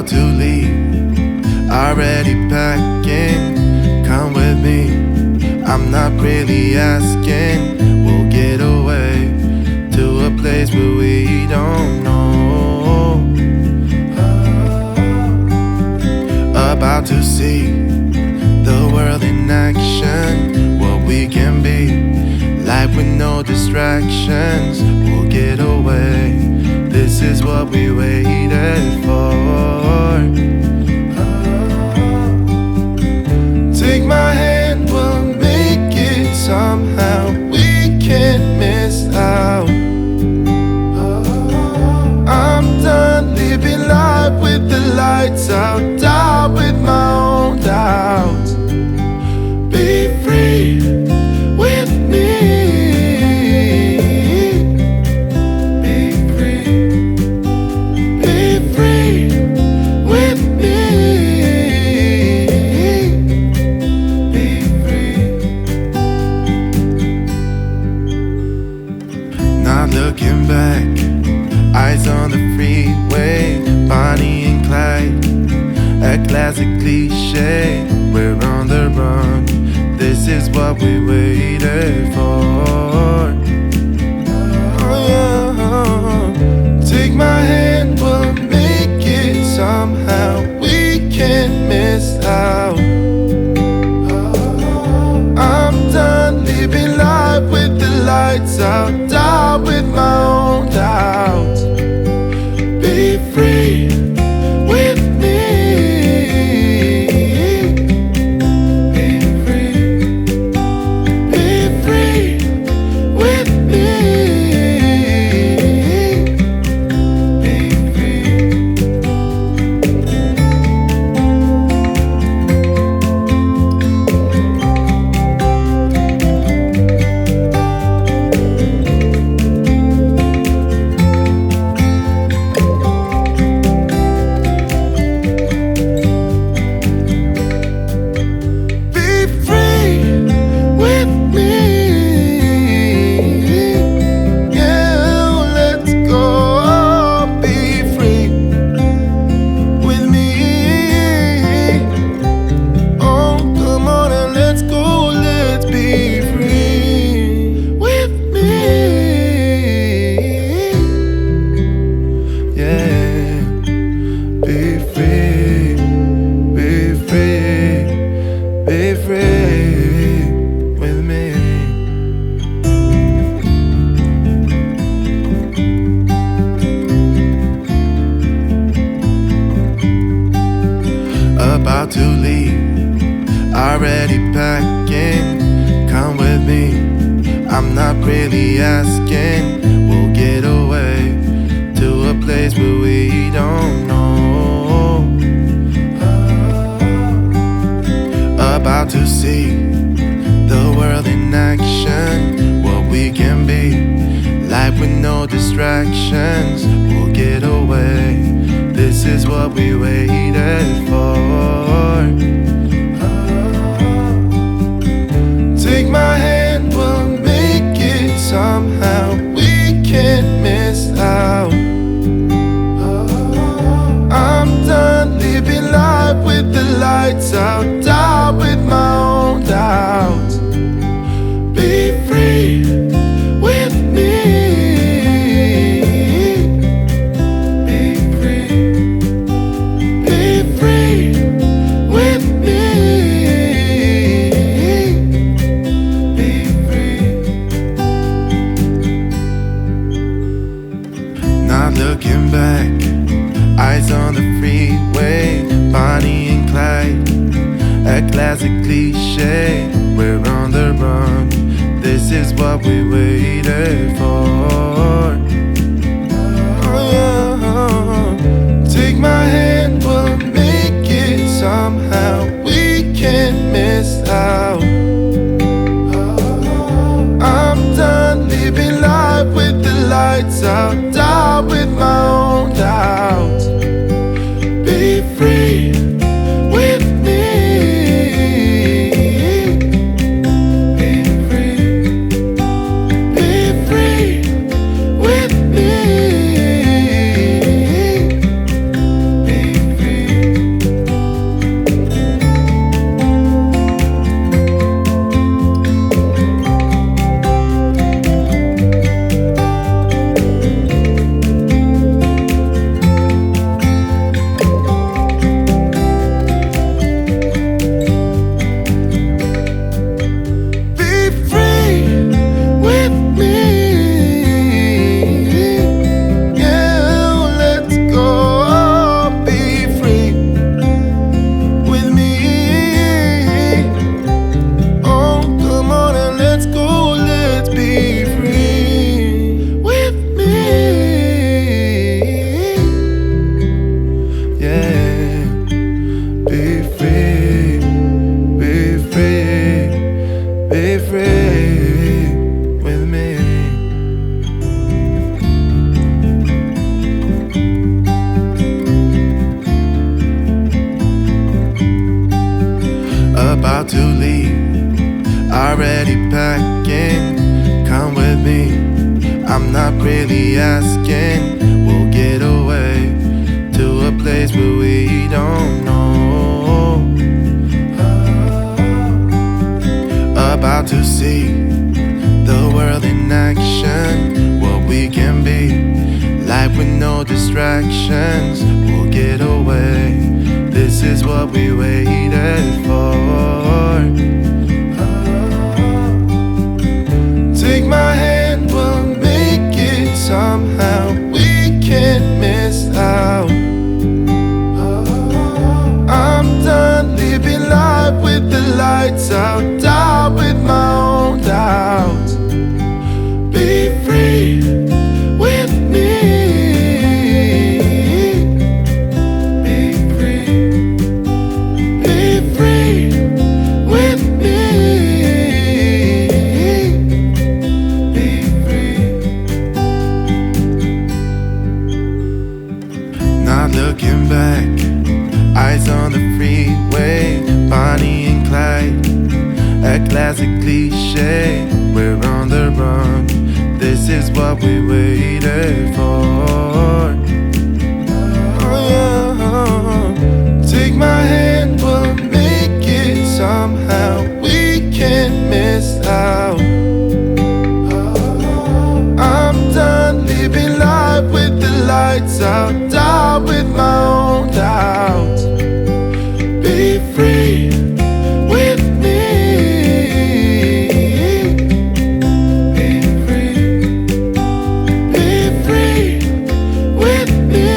to leave, already packing. Come with me, I'm not really asking. We'll get away to a place where we don't know. About to see the world in action, what we can be, life with no distractions. We'll get away, this is what we waited for. Take my hand, we'll make it somehow. We can't miss out. I'm done living life with the lights out, down with my own doubts. Be free with me. Be free. Be free with me. Be free. Not looking back, eyes on the freeway, Bonnie and Clyde, a classic cliche. We're on the run, this is what we waited for. Oh, yeah. Take my hand, we'll make it somehow. We can't miss out. I'm done living life with the lights out, down with my own doubts. Be free with me. Be free. Be free with me. Be free. About to leave, already packing. Come with me, I'm not really asking. We'll get away to a place where we don't know. About to see the world in action, what we can be, life with no distractions. We'll get away, this is what we waited for. Take my hand, we'll make it somehow. We can't miss out. I'm done living life with the lights out, down with my own doubts. Be free with me. Be free. Be free with me. Be free. Not looking back, eyes on the freeway, Bonnie and Clyde, a classic cliche. We're on the run, this is what we waited for. Oh, yeah. Take my hand, we'll make it somehow. We can't miss out. I'm done living life with the lights out, down with my own doubts. Be free with me. Be free. Be free already packing. Come with me, I'm not really asking. We'll get away to a place where we don't know. About to see the world in action, what we can be, life with no distractions. We'll get away, this is what we waited for. Take my hand, we'll make it somehow. We can't miss out. I'm done living life with the lights out, die with my own doubts. Be free with me. Be free. Be free with me. Be free. Not looking back, eyes on the freeway, Bonnie and Clyde, a classic cliche. We're on the run, this is what we waited for. Oh yeah. Take my hand, we'll make it somehow. We can't miss out. I'm done living life with the lights out, die with my own doubts. Be free with me. Be free. Be free with me.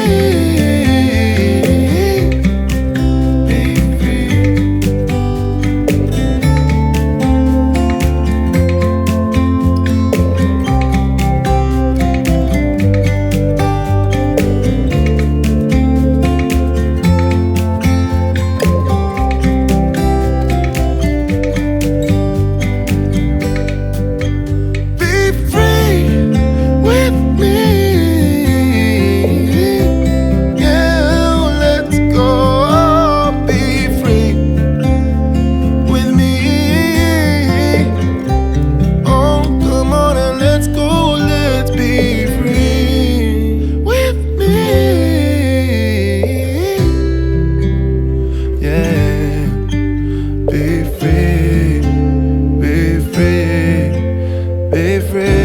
Be free. Be free, be free, be free.